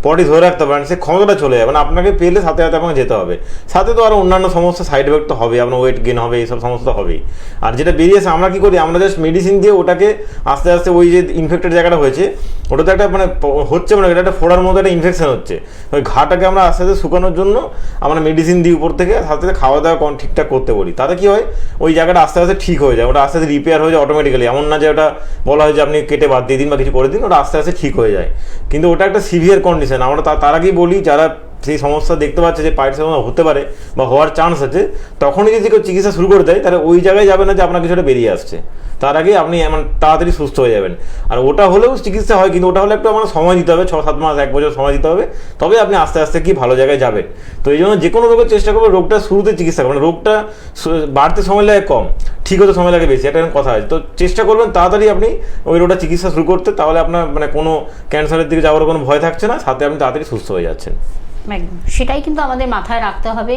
পটি ধরে রাখতে পারেন, সে ক্ষমতাটা চলে যাবে। আপনাকে পেলে সাথে সাথে আপনাকে যেতে হবে। সাথে তো আরও অন্যান্য সমস্যা, সাইড এফেক্ট তো হবে, আপনার ওয়েট গেন হবে, এইসব সমস্যা তো হবেই। আর যেটা বেরিয়েছে আমরা কি করি, আমরা জাস্ট মেডিসিন দিয়ে ওটাকে আস্তে আস্তে ওই যে ইনফেক্টেড জায়গাটা হয়েছে ওটাতে একটা হচ্ছে এটা একটা ফোড়ার মধ্যে একটা ইনফেকশন হচ্ছে, ওই ঘাটাকে আমরা আস্তে আস্তে শুকানোর জন্য আমরা মেডিসিন দিই উপর থেকে, সাথে সাথে খাওয়া দাওয়া ঠিকঠাক করতে বলি। তাতে কি হয়, ওই জায়গাটা আস্তে আস্তে ঠিক হয়ে যায়, ওটা আস্তে আস্তে রিপেয়ার হয়ে যায় অটোমেটিক্যালি। এমন না যে ওটা বলা হয় যে আপনি কেটে বাদ দিয়ে দিন বা কিছু করে দিন, ওটা আস্তে আস্তে ঠিক হয়ে যায়। কিন্তু ওটা একটা সিভিয়ার কন্ডিশন। আমরা তার আগেই বলি, যারা সেই সমস্যা দেখতে পাচ্ছে যে পায়ের সমস্যা হতে পারে বা হওয়ার চান্স আছে, তখনই যদি কেউ চিকিৎসা শুরু করে দেয়, তাহলে ওই জায়গায় যাবে না যে আপনার কিছুটা বেরিয়ে আসছে, তার আগে আপনি তাড়াতাড়ি সুস্থ হয়ে যাবেন। আর ওটা হলেও চিকিৎসা হয়, কিন্তু ওটা হলে একটু আমার সময় দিতে হবে, 6-7 মাস 1 বছর সময় দিতে হবে, তবে আপনি আস্তে আস্তে কি ভালো জায়গায় যাবেন। তো এই জন্য যে কোনো রোগের চেষ্টা করবেন রোগটা শুরুতে চিকিৎসা করবেন, রোগটা বাড়তে সময় লাগে কম, ঠিক হতে সময় লাগে বেশি, এটা কথা আছে। তো চেষ্টা করবেন তাড়াতাড়ি আপনি ওই রোগটা চিকিৎসা শুরু করতে, তাহলে আপনার কোনো ক্যান্সারের দিকে যাওয়ার কোনো ভয় থাকছে না, সাথে আপনি তাড়াতাড়ি সুস্থ হয়ে যাচ্ছেন। একদম, সেটাই কিন্তু আমাদের মাথায় রাখতে হবে।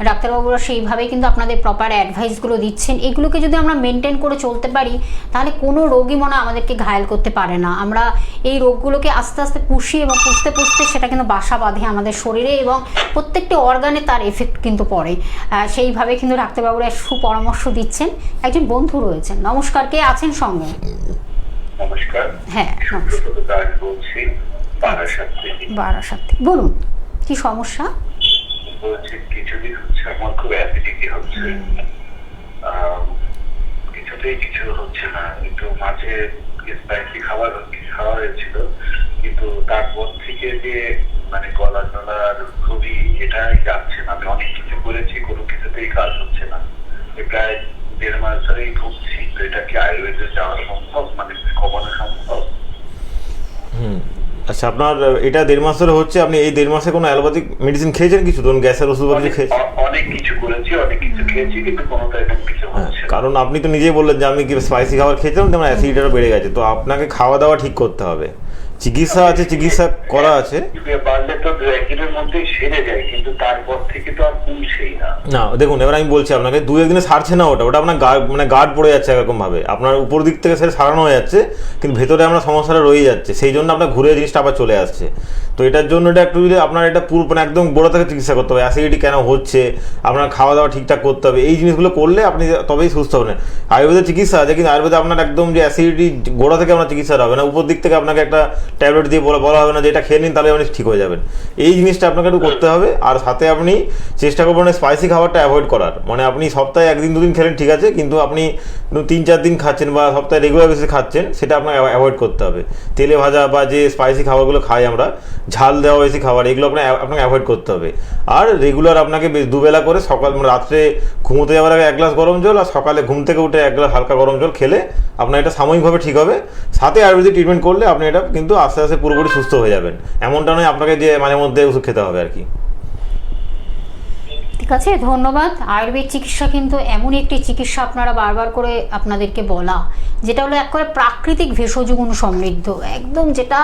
ডাক্তারবাবুরা সেইভাবেই কিন্তু আপনাদের প্রপার অ্যাডভাইসগুলো দিচ্ছেন। এগুলোকে যদি আমরা মেনটেন করে চলতে পারি, তাহলে কোনো রোগই আমাদেরকে ঘায়েল করতে পারে না। আমরা এই রোগগুলোকে আস্তে আস্তে পুষি এবং পুষতে পুষতে সেটা কিন্তু বাসা বাঁধে আমাদের শরীরে এবং প্রত্যেকটি অর্গানে তার এফেক্ট কিন্তু পড়ে। সেইভাবে কিন্তু ডাক্তারবাবুরা সুপরামর্শ দিচ্ছেন। একজন বন্ধু রয়েছেন, নমস্কার, কে আছেন সঙ্গে? নমস্কার। হ্যাঁ, বলছি বারাসাত। বলুন, কি সমস্যা? বলছি কিছুদিন হচ্ছে আমার খুব অ্যাসিডিটি হচ্ছে, কিছুতেই কিছু হচ্ছে না। একটু মাঝে স্পাইসি খাবার খাওয়া হয়েছিল, কিন্তু তারপর থেকে যে গলা টলার খুবই এটাই যাচ্ছে না। আমি অনেক কিছু করেছি, কোনো কিছুতেই কাজ হচ্ছে না। প্রায় 1.5 মাস ধরেই ভুগছি। তো এটা কি আয়ুর্বেদে যাওয়া সম্ভব, কমানো সম্ভব? আচ্ছা, আপনার এটা 1.5 মাস ধরে হচ্ছে, আপনি এই 1.5 মাসে কোনো অ্যালোপ্যাথিক মেডিসিন খেয়েছেন কিছু, ধরুন গ্যাসের ওষুধ বা কিছু খেয়েছেন? অনেক কিছু করেছি, অনেক কিছু খেয়েছি, কিন্তু কোনোটা এরকম কিছু হচ্ছে না। কারণ আপনি তো নিজেই বললেন যে আমি কি স্পাইসি খাবার খেয়েছিলাম, তেমন অ্যাসিডিটিও বেড়ে গেছে। তো আপনাকে খাওয়া দাওয়া ঠিক করতে হবে, চিকিৎসা আছে, চিকিৎসা করা আছে। বাড়লে তো 2-1 দিনের মধ্যেই সেরে যায়, কিন্তু তারপর থেকে তো আর কমছেই না। না দেখুন, এবার আমি বলছি আপনাকে, 2-1 দিনে সারছে না, ওটা আপনার গার্ড পড়ে যাচ্ছে এরকম ভাবে, আপনার উপর দিক থেকে সেটা সারানো হয়ে যাচ্ছে, কিন্তু ভেতরে আপনার সমস্যাটা রয়ে যাচ্ছে, সেই জন্য আপনার ঘুরে জিনিসটা আবার চলে আসছে। তো এটার জন্য এটা একটু যদি আপনার এটা পুরো একদম গোড়া থেকে চিকিৎসা করতে হবে। অ্যাসিডিটি কেন হচ্ছে, আপনার খাওয়া দাওয়া ঠিকঠাক করতে হবে, এই জিনিসগুলো করলে আপনি তবেই সুস্থ হবেন। আয়ুর্বেদের চিকিৎসা আছে, কিন্তু আয়ুর্বেদে আপনার একদম যে অ্যাসিডিটি গোড়া থেকে আপনার চিকিৎসা হবে না, উপর দিক থেকে আপনাকে একটা ট্যাবলেট দিয়ে বলা হবে না যে এটা খেয়ে নিন তাহলে আপনি ঠিক হয়ে যাবেন। এই জিনিসটা আপনাকে একটু করতে হবে। আর সাথে আপনি চেষ্টা করবেন স্পাইসি খাবারটা অ্যাভয়েড করার। মানে আপনি সপ্তাহে 1-2 দিন খেলেন ঠিক আছে, কিন্তু আপনি 3-4 দিন খাচ্ছেন বা সপ্তাহে রেগুলার বেসিসে খাচ্ছেন, সেটা আপনাকে অ্যাভয়েড করতে হবে। তেলে ভাজা বা যে স্পাইসি খাবারগুলো খাই আমরা, ঝাল দেওয়া বেশি খাবার, এগুলো আপনাকে অ্যাভয়েড করতে হবে। আর রেগুলার আপনাকে দুবেলা করে সকাল রাত্রে ঘুমোতে যাওয়ার আগে 1 গ্লাস গরম জল, আর সকালে ঘুম থেকে উঠে 1 গ্লাস হালকা গরম জল খেলে আপনার এটা সাময়িকভাবে ঠিক হবে। সাথে আয়ুর্বেদিক ট্রিটমেন্ট করলে আপনি এটা কিন্তু আস্তে আস্তে পুরোপুরি সুস্থ হয়ে যাবেন। এমনটা নয় আপনাকে যে মাঝে মধ্যে ওষুধ খেতে হবে আর কি। ঠিক আছে, ধন্যবাদ। আয়ুর্বেদ চিকিৎসা কিন্তু এমন একটি চিকিৎসা আপনারা বারবার করে আপনাদেরকে বলা, যেটা হলো একেবারে প্রাকৃতিক ভেষজ গুণ সমৃদ্ধ, একদম যেটা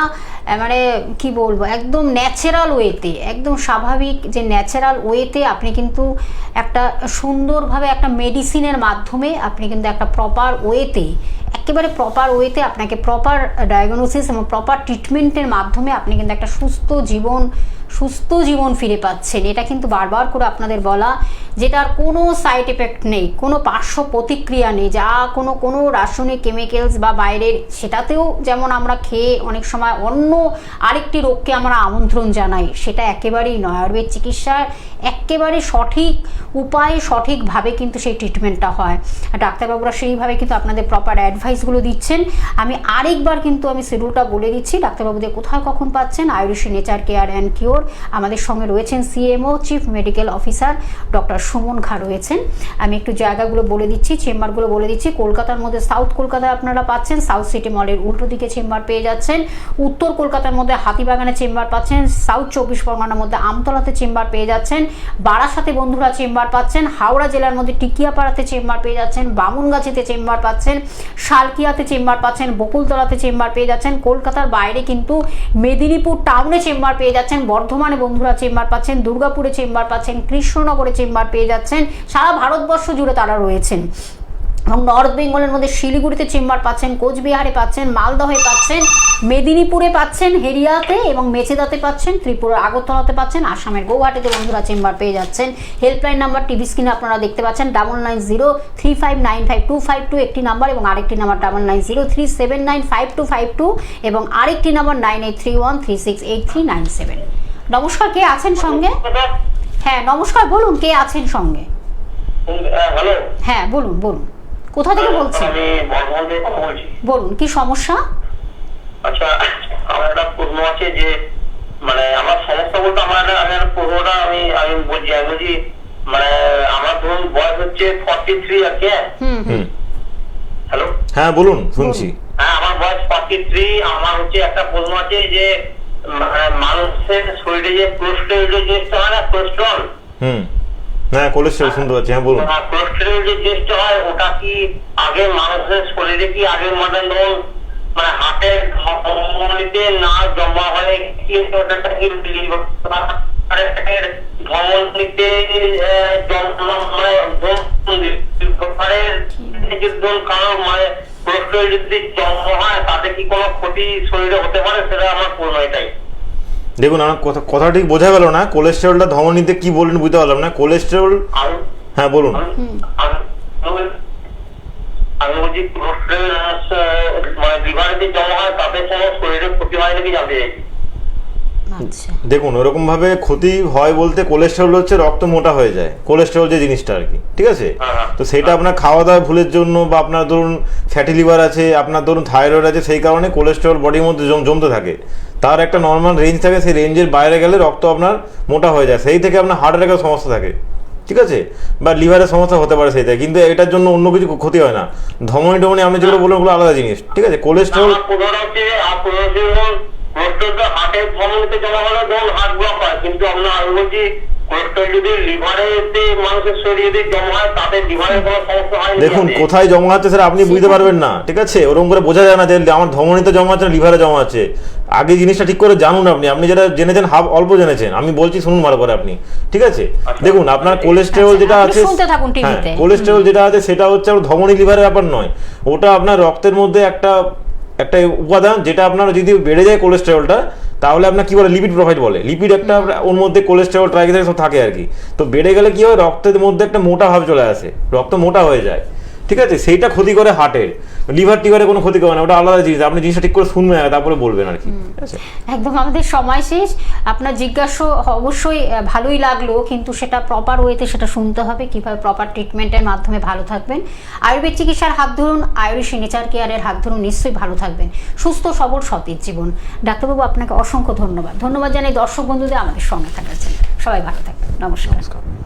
মানে কি বলবো, একদম ন্যাচারাল ওয়েতে, একদম স্বাভাবিক যে ন্যাচারাল ওয়েতে আপনি কিন্তু একটা সুন্দরভাবে একটা মেডিসিনের মাধ্যমে আপনি কিন্তু একটা প্রপার ওয়েতে, একেবারে প্রপার ওয়েতে আপনাকে প্রপার ডায়াগনোসিস এবং প্রপার ট্রিটমেন্টের মাধ্যমে আপনি কিন্তু একটা সুস্থ জীবন ফিরে পাচ্ছেন। এটা কিন্তু বারবার করে আপনাদের বলা, যেটার কোনো সাইড এফেক্ট নেই, কোনো পার্শ্ব প্রতিক্রিয়া নেই, যা কোনো রাসায়নিক কেমিক্যালস বা বাইরের, সেটাতেও যেমন আমরা খেয়ে অনেক সময় অন্য আরেকটি রোগকে আমরা আমন্ত্রণ জানাই, সেটা একেবারেই নয়। আয়ুর্বেদ চিকিৎসার একেবারে সঠিক উপায়ে সঠিকভাবে কিন্তু সেই ট্রিটমেন্টটা হয়। ডাক্তারবাবুরা সেইভাবে কিন্তু আপনাদের প্রপার অ্যাডভাইসগুলো দিচ্ছেন। আমি আরেকবার কিন্তু আমি শিডিউলটা বলে দিচ্ছি, ডাক্তারবাবুদের কোথায় কখন পাচ্ছেন। Ayushi nature care and cure, আমাদের সঙ্গে রয়েছেন CMO chief medical officer doctor Suman খা রয়েছেন। আমি একটু জায়গাগুলো বলে দিচ্ছি, চেম্বারগুলো বলে দিচ্ছি। কলকাতার মধ্যে সাউথ কলকাতায় আপনারা পাচ্ছেন, সাউথ সিটি মলের উল্টো দিকে চেম্বার পেয়ে যাচ্ছেন। উত্তর কলকাতার মধ্যে হাতিবাগানে চেম্বার পাচ্ছেন। সাউথ 24 পরগনার মধ্যে আমতলাতে চেম্বার পেয়ে যাচ্ছেন। বারাসাতে বন্ধুরা চেম্বার পাচ্ছেন। হাওড়া জেলার মধ্যে টিকিয়াপাড়াতে চেম্বার পেয়ে যাচ্ছেন। বামুনগাছিতে চেম্বার পাচ্ছেন। শালকিয়াতে চেম্বার পাচ্ছেন। বকুলতলাতে চেম্বার পেয়ে যাচ্ছেন। কলকাতার বাইরে কিন্তু মেদিনীপুর টাউনে চেম্বার পেয়ে যাচ্ছেন। বর্ধমানে বন্ধুরা চেম্বার পাচ্ছেন। দুর্গাপুরে চেম্বার পাচ্ছেন। কৃষ্ণনগরে চেম্বার পেয়ে যাচ্ছেন। সারা ভারতবর্ষ জুড়ে তারা রয়েছেন। এবং নর্থ বেঙ্গলের মধ্যে শিলিগুড়িতে চেম্বার পাচ্ছেন, কোচবিহারে পাচ্ছেন, মালদহে পাচ্ছেন, মেদিনীপুরে পাচ্ছেন, হেরিয়াতে এবং মেচেদাতে পাচ্ছেন, ত্রিপুরার আগরতলাতে পাচ্ছেন, আসামের গৌহাটিতে বন্ধুরা চেম্বার পেয়ে যাচ্ছেন। হেল্পলাইন নাম্বার টিভি স্ক্রিনে আপনারা দেখতে পাচ্ছেন 9903595252 একটি নাম্বার, এবং আরেকটি নাম্বার 9903795252 এবং আরেকটি নাম্বার 9831368397। নমস্কার, কে আছেন সঙ্গে? হ্যাঁ নমস্কার, বলুন কে আছেন সঙ্গে? হ্যালো, হ্যাঁ বলুন, কোথা থেকে বলছেন? আমি বর্ধমান থেকে কথা বলছি। বলুন কি সমস্যা? আচ্ছা, আমার একটা প্রশ্ন আছে যে মানে আমার সমস্যা বলতে আমার একটা প্রশ্নটা আমি বলছি মানে আমার ধরুন বয়স হচ্ছে 43 আর কি। হ্যালো, হ্যাঁ বলুন, শুনছি। হ্যাঁ আমার বয়স 43। আমার হচ্ছে একটা প্রশ্ন আছে যে মানুষের শরীরে যে কোলেস্টেরল জিনিসটা হয় না, কোলেস্টেরল, হ্যাঁ কোলেস্টেরল শুনতে পাচ্ছি, হ্যাঁ বলুন। কোলেস্টেরল যে জিনিসটা হয় ওটা কি আগে মানুষের শরীরে কি আগের মডেল ধরুন মানে হার্টের ধমনীতে না জমা হয় কি ওটাটা কি ধমনীতে কারো মানে কোলেস্টেরল যদি জমা হয় তাতে কি কোনো ক্ষতি শরীরে হতে পারে, সেটা আমার পূর্ণ এটাই। দেখুন আমার কথা ঠিক বোঝা গেল না। কোলেস্টেরলটা ধমনীতে কি বললেন বুঝতে পারলাম না। কোলেস্টেরল, হ্যাঁ বলুন। আমি বলছি কোলেস্টেরল মানে লিভারে জমা হয় তাতে কোনো শরীরে ক্ষতি হয় নাকি জানতে চাইছি। দেখুন ওরকম ভাবে ক্ষতি হয় বলতে কোলেস্টেরল হচ্ছে রক্ত মোটা হয়ে যায়, কোলেস্টেরল যে জিনিসটা আর কি, ঠিক আছে? তো সেটা আপনার খাওয়া দাওয়া ভুলের জন্য বা আপনার ধরুন ফ্যাটি লিভার আছে, আপনার ধরুন থাইরয়েড আছে, সেই কারণে কোলেস্টেরল বডির মধ্যে জমতে থাকে। তার একটা নর্মাল রেঞ্জ থাকে, সেই রেঞ্জের বাইরে গেলে রক্ত আপনার মোটা হয়ে যায়, সেই থেকে আপনার হার্ট অ্যাটাকের সমস্যা থাকে, ঠিক আছে? বা লিভারের সমস্যা হতে পারে সেইটা, কিন্তু এটার জন্য অন্য কিছু ক্ষতি হয় না। ধমনী টমনি আপনি যেগুলো বললেন ওগুলো আলাদা জিনিস, ঠিক আছে? কোলেস্টেরল হার্টের ধমনীতে জমা হলে ধরুন হার্ট ব্লক হয়, কিন্তু আমরা আমি বলছি কোলেস্টেরল যদি লিভারেতে মানুষের শরীরে জমা হয় তাতে লিভারের কোনো সমস্যা হয় না। দেখুন কোথায় জমা হচ্ছে সেটা আপনি বুঝতে পারবেন না, ঠিক আছে? ওরকম করে বোঝা যায় না যে আমার ধমনীতে জমা হচ্ছে না লিভারে জমা আছে। আগে জিনিসটা ঠিক করে জানুন। আপনি যেটা জেনেছেন অল্প জেনেছেন, আমি বলছি শুনুন ভালো করে আপনি, ঠিক আছে? দেখুন আপনার কোলেস্টেরল যেটা আছে, কোলেস্টেরল যেটা আছে সেটা হচ্ছে ধমনী লিভারের ব্যাপার নয়, ওটা আপনার রক্তের মধ্যে একটা উপাদান, যেটা আপনার যদি বেড়ে যায় কোলেস্টেরলটা, তাহলে আপনার কি বলে লিপিড প্রোফাইল বলে, লিপিড একটা ওর মধ্যে কোলেস্টেরল ট্রাইগ্লিসারাইড সব থাকে আর কি। তো বেড়ে গেলে কি হয়, রক্তের মধ্যে একটা মোটা ভাব চলে আসে, রক্ত মোটা হয়ে যায়। ঠিক আছে, সেইটা ক্ষতি করে হার্টের, লিভার টিভারে কোনো ক্ষতি করে না, ওটা আলাদা জিনিস। আপনি জিনিসটা ঠিক করে শুনবেন তারপরে বলবেন আর কি, ঠিক আছে? একদম আমাদের সময় শেষ। আপনার জিজ্ঞাসা অবশ্যই ভালোই লাগলো, কিন্তু সেটা প্রপার ওয়েতে সেটা শুনতে হবে, কিভাবে প্রপার ট্রিটমেন্টের মাধ্যমে ভালো থাকবেন। আয়ুর্বেদ চিকিৎসার হাত ধরুন, আয়ুষ নেচার কেয়ারের হাত ধরুন, নিশ্চয়ই ভালো থাকবেন, সুস্থ সবল সতেজ জীবন। ডাক্তারবাবু আপনাকে অসংখ্য ধন্যবাদ জানাই দর্শক বন্ধুদের আমাদের সঙ্গে থাকার জন্য। সবাই ভালো থাকবেন, নমস্কার।